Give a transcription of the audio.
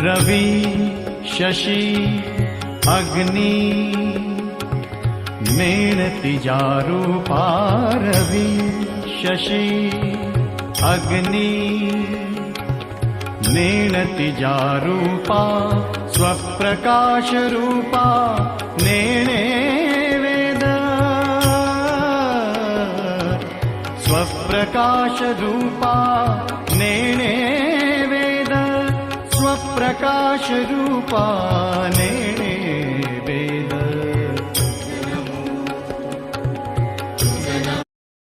रवि शशि अग्नि नेणतिजारूपा रवि शशि अग्नि नेणतिजारूपा स्वप्रकाशरूपा नेणे वेद स्वप्रकाशरूपा नेणे वेद स्वप्रकाशरूपा नेणे